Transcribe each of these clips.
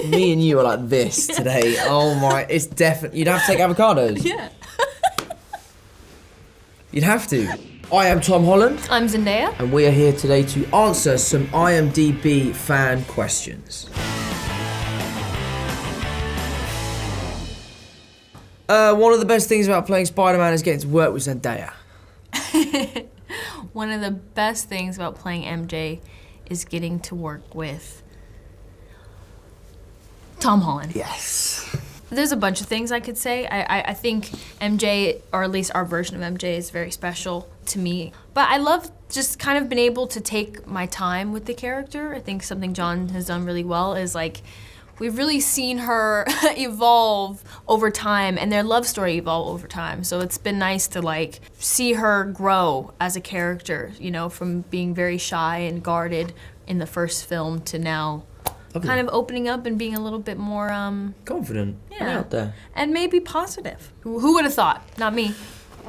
Me and you are like this today. Oh my, it's definitely. You'd have to take avocados. Yeah. You'd have to. I am Tom Holland. I'm Zendaya. And we are here today to answer some IMDb fan questions. One of the best things about playing Spider-Man is getting to work with Zendaya. One of the best things about playing MJ is getting to work with Tom Holland. Yes. There's a bunch of things I could say. I think MJ, or at least our version of MJ, is very special to me. But I love just kind of being able to take my time with the character. I think something John has done really well is like, we've really seen her evolve over time and their love story evolve over time. So it's been nice to like see her grow as a character, you know, from being very shy and guarded in the first film to now kind of opening up and being a little bit more confident. Yeah. Out there. And maybe positive. Who would have thought? Not me.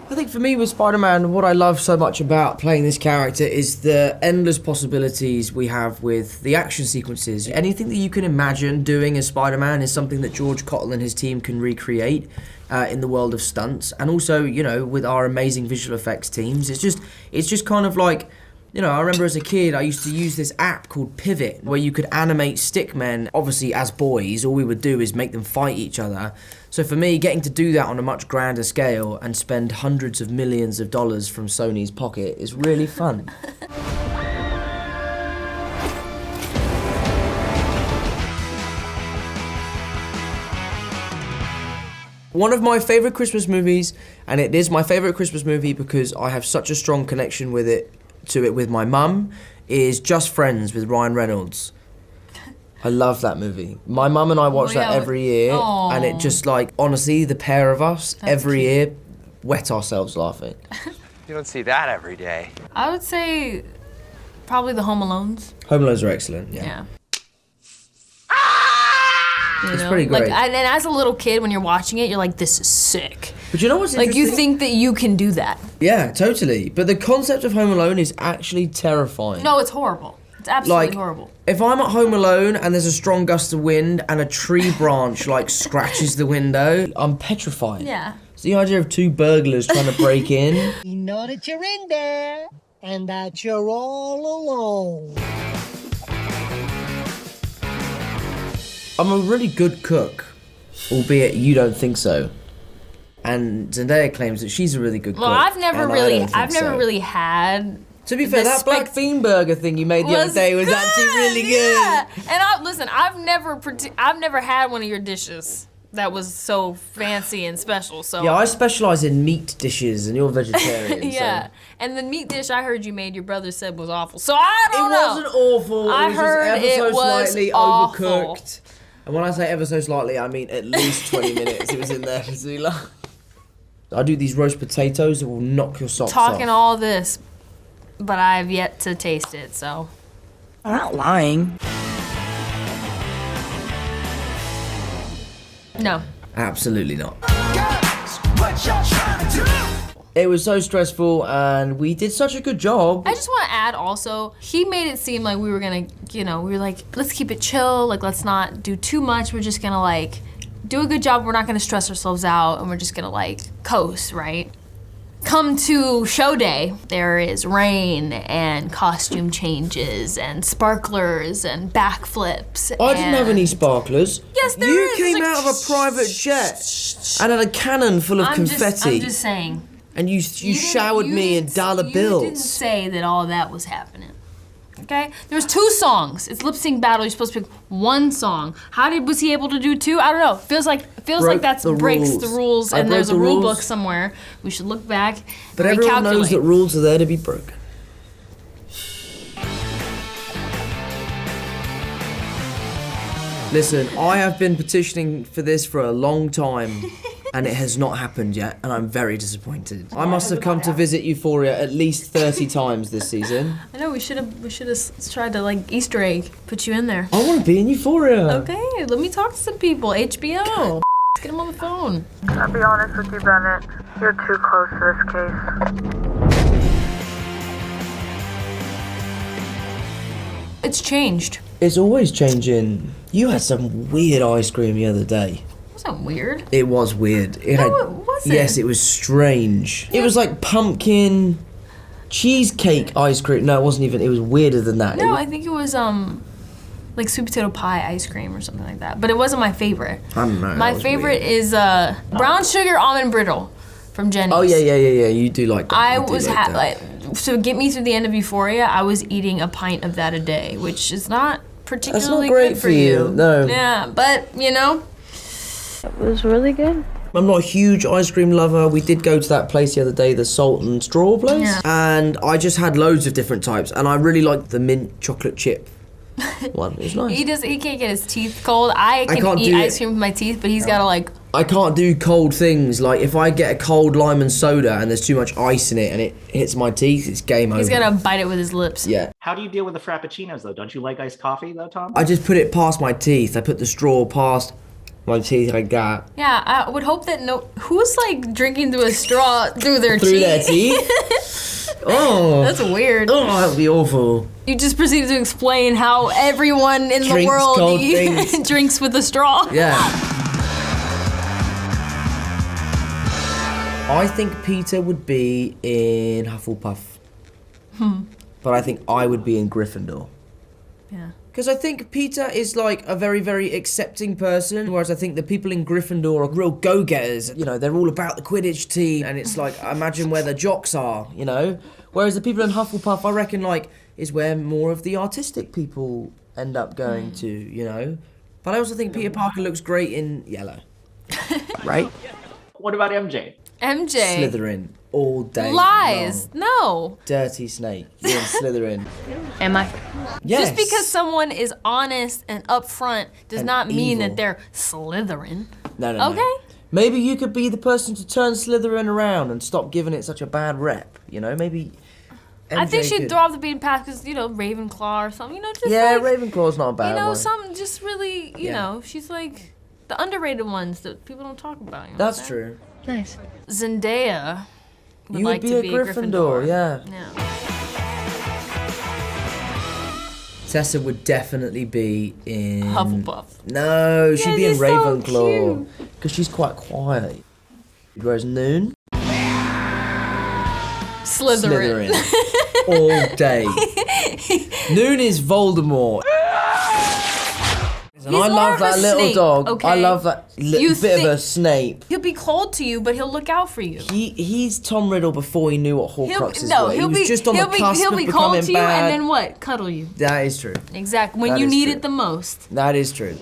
I think for me with Spider-Man, what I love so much about playing this character is the endless possibilities we have with the action sequences. Anything that you can imagine doing as Spider-Man is something that George Cottle and his team can recreate in the world of stunts. And also, you know, with our amazing visual effects teams, it's just kind of like, you know, I remember as a kid, I used to use this app called Pivot, where you could animate stickmen. Obviously, as boys, all we would do is make them fight each other. So for me, getting to do that on a much grander scale and spend hundreds of millions of dollars from Sony's pocket is really fun. One of my favourite Christmas movies, and it is my favourite Christmas movie because I have such a strong connection with it with my mum, is Just Friends with Ryan Reynolds. I love that movie. My mum and I watch that every year, and it just like, honestly, the pair of us, every year, wet ourselves laughing. You don't see that every day. I would say probably the Home Alones. Home Alones are excellent, yeah. It's pretty great. Like, and as a little kid, when you're watching it, you're like, this is sick. But you know what's interesting? Like, you think that you can do that. Yeah, totally. But the concept of Home Alone is actually terrifying. No, it's horrible. It's absolutely horrible. If I'm at home alone and there's a strong gust of wind and a tree branch like scratches the window, I'm petrified. Yeah. It's the idea of two burglars trying to break in. You know that you're in there and that you're all alone. I'm a really good cook, albeit you don't think so. And Zendaya claims that she's a really good cook. Well, I've never really had. To be fair, that black bean burger thing you made the other day was actually really good. Yeah. And listen, I've never had one of your dishes that was so fancy and special. So yeah, I specialize in meat dishes, and you're vegetarian. Yeah, so. And the meat dish I heard you made, your brother said was awful. So I don't know. It wasn't awful. I heard it was it was slightly awful. Overcooked. And when I say ever so slightly, I mean at least 20 minutes it was in there for too long. I do these roast potatoes that will knock your socks off. Talking all this, but I've yet to taste it, so. I'm not lying. No. Absolutely not. Guys, what y'all trying to do? It was so stressful, and we did such a good job. I just want to add also, he made it seem like we were gonna, you know, we were like, let's keep it chill, like let's not do too much, we're just gonna like, do a good job, we're not gonna stress ourselves out, and we're just gonna like, coast, right? Come to show day, there is rain and costume changes and sparklers and backflips. I didn't have any sparklers. Yes, there is. You came out of a private jet and had a cannon full of confetti. I'm just saying. And you showered me in dollar bills. You didn't say that all that was happening. Okay? There was 2 songs. It's lip sync battle. You're supposed to pick 1 song. Was he able to do 2? I don't know. Feels like that breaks the rules, and there's a rule book somewhere. We should look back. But everyone knows that rules are there to be broken. Listen, I have been petitioning for this for a long time. And it has not happened yet, and I'm very disappointed. I must have come to visit Euphoria at least 30 times this season. I know, we should have tried to like Easter egg, put you in there. I want to be in Euphoria. Okay, let me talk to some people. HBO. Let's get them on the phone. I'll be honest with you, Bennett. You're too close to this case. It's changed. It's always changing. You had some weird ice cream the other day. Wasn't weird. It was weird. It wasn't. Yes, it was strange. It was like pumpkin cheesecake ice cream. No, it wasn't even. It was weirder than that. No, I think it was like sweet potato pie ice cream or something like that. But it wasn't my favorite. I don't know. My favorite is brown sugar almond brittle from Jenny's. Oh yeah. You do like that. I You do was like that. like, to get me through the end of Euphoria, I was eating a pint of that a day, which is not particularly great good for you, no. Yeah, but you know. It was really good. I'm not a huge ice cream lover. We did go to that place the other day, the salt and straw place, Yeah. and I just had loads of different types, and I really liked the mint chocolate chip one. It was nice. He can't get his teeth cold. I can can't eat do ice it. cream with my teeth, but he's gotta like. I can't do cold things. Like if I get a cold lime and soda and there's too much ice in it and it hits my teeth, it's game over. He's gotta bite it with his lips. Yeah. How do you deal with the frappuccinos, though? Don't you like iced coffee, though, Tom? I just put it past my teeth. I put the straw past my teeth like that. Yeah, I would hope that who's like drinking through a straw through their Through teeth. their teeth? Oh. That's weird. Oh, that would be awful. You just proceeded to explain how everyone in the Drinks world cold things. drinks with a straw. Yeah. I think Peter would be in Hufflepuff. But I think I would be in Gryffindor. Yeah. Because I think Peter is like a very, very accepting person, whereas I think the people in Gryffindor are real go-getters. You know, they're all about the Quidditch team, and it's like, imagine where the jocks are, you know? Whereas the people in Hufflepuff, I reckon, like, is where more of the artistic people end up going to, you know? But I also think Peter Parker looks great in yellow. Right? What about MJ? MJ. Slytherin. All day Lies. long. No. Dirty snake. You're in Slytherin. Am I? Yes. Just because someone is honest and upfront does And not mean evil. that they're Slytherin. No. Okay. Maybe you could be the person to turn Slytherin around and stop giving it such a bad rep. You know, maybe. I think MJ she'd could- throw off the beaten path because, you know, Ravenclaw or something. You know, just Yeah, like, Ravenclaw's not a bad you know, one. something just really, you Yeah. know, she's like the underrated ones that people don't talk about. You know That's what I'm saying? true. Nice. Zendaya would You like would be to a be Gryffindor, yeah. Yeah. Tessa would definitely be in Hufflepuff. No, she'd Yeah, be in she's so Ravenclaw because she's quite quiet. Whereas Noon, Slytherin. all day. Noon is Voldemort. And He's I more love of that a little Snape, dog. okay? I love that You bit of a think- Snape. He'll be cold to you, but he'll look out for you. He's Tom Riddle before he knew what Horcruxes were. He he'll was be just on the cusp he'll of be becoming cold to you bad. and then what? Cuddle you. That is true. Exactly. When That you is need true. it the most. That is true.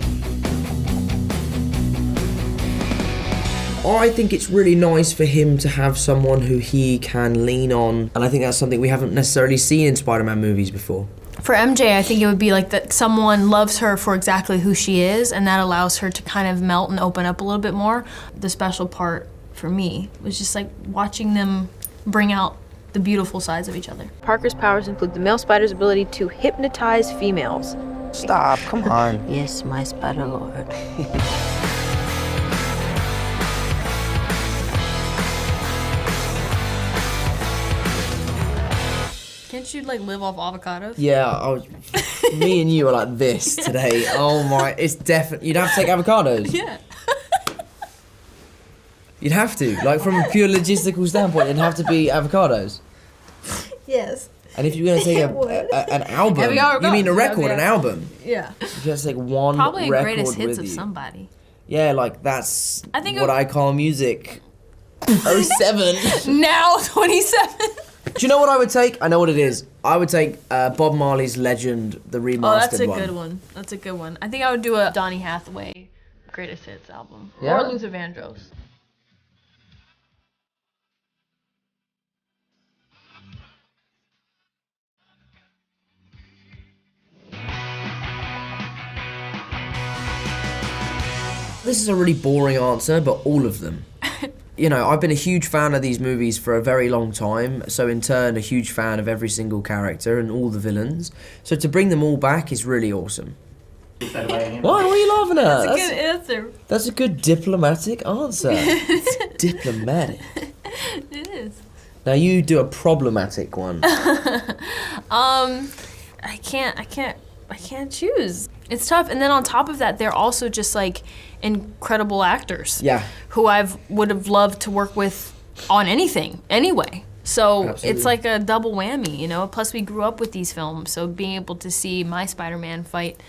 I think it's really nice for him to have someone who he can lean on, and I think that's something we haven't necessarily seen in Spider-Man movies before. For MJ, I think it would be like that someone loves her for exactly who she is, and that allows her to kind of melt and open up a little bit more. The special part for me was just like watching them bring out the beautiful sides of each other. Parker's powers include the male spider's ability to hypnotize females. Stop, come on. Yes, my spider lord. Can't you like live off avocados? Yeah, me and you are like this today. Oh my, it's definitely, you'd have to take avocados. Yeah. You'd have to, like from a pure logistical standpoint, it'd have to be avocados. Yes. And if you're going to take an album, Every hour you mean a goes, record, yeah. an album. Yeah. You have to take one Probably a record greatest hits with of you. somebody. Yeah, like that's I think what I call music. 07. Now 27. Do you know what I would take? I know what it is. I would take Bob Marley's Legend, the remastered one. Oh, that's a good one. That's a good one. I think I would do a Donny Hathaway greatest hits album. Yeah? Or Luther Vandross. This is a really boring answer, but all of them. You know, I've been a huge fan of these movies for a very long time, so in turn, a huge fan of every single character and all the villains. So to bring them all back is really awesome. What are you laughing at? That's a good answer. That's a good diplomatic answer. It's diplomatic. It is. Now you do a problematic one. I can't I can't choose. It's tough. And then on top of that, they're also just like incredible actors. Yeah. Who would have loved to work with on anything, anyway. So Absolutely. it's like a double whammy, you know? Plus we grew up with these films, so being able to see my Spider-Man fight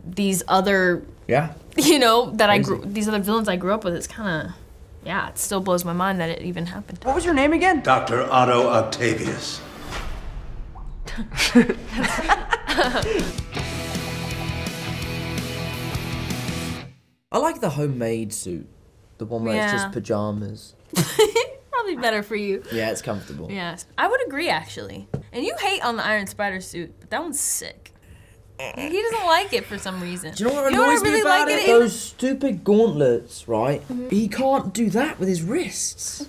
these other, you know, these other villains I grew up with, it's kind of, yeah, it still blows my mind that it even happened. What was your name again? Dr. Otto Octavius. I like the homemade suit. The one where it's just pajamas. Probably better for you. Yeah, it's comfortable. Yes, I would agree actually. And you hate on the Iron Spider suit, but that one's sick. He doesn't like it for some reason. Do you know what annoys me about it? Those stupid gauntlets, right? He can't do that with his wrists.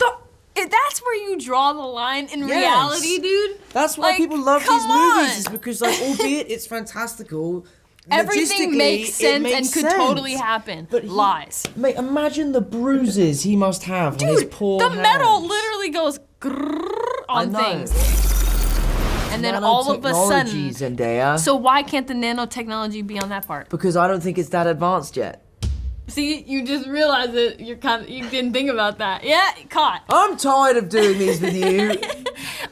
That's where you draw the line in reality, dude. That's why Like, people love these come movies, on. is because, like, albeit it's fantastical, Everything logistically, makes sense it makes and could sense. totally happen. But Lies. Mate, imagine the bruises he must have on his poor The metal hands. literally goes grrrr on know. things. And then all of a sudden, Nanotechnology, Zendaya. so why can't the nanotechnology be on that part? Because I don't think it's that advanced yet. See, you just realized that you didn't think about that. Yeah, caught. I'm tired of doing these with you.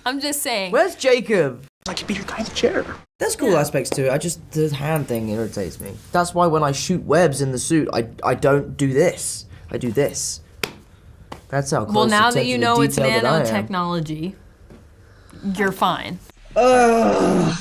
I'm just saying. Where's Jacob? I could be your guy in the chair. There's cool aspects to it. The hand thing irritates me. That's why when I shoot webs in the suit, I don't do this. I do this. That's how close Well, now to that you technical know it's detail that I am. nanotechnology, you're fine. Ugh.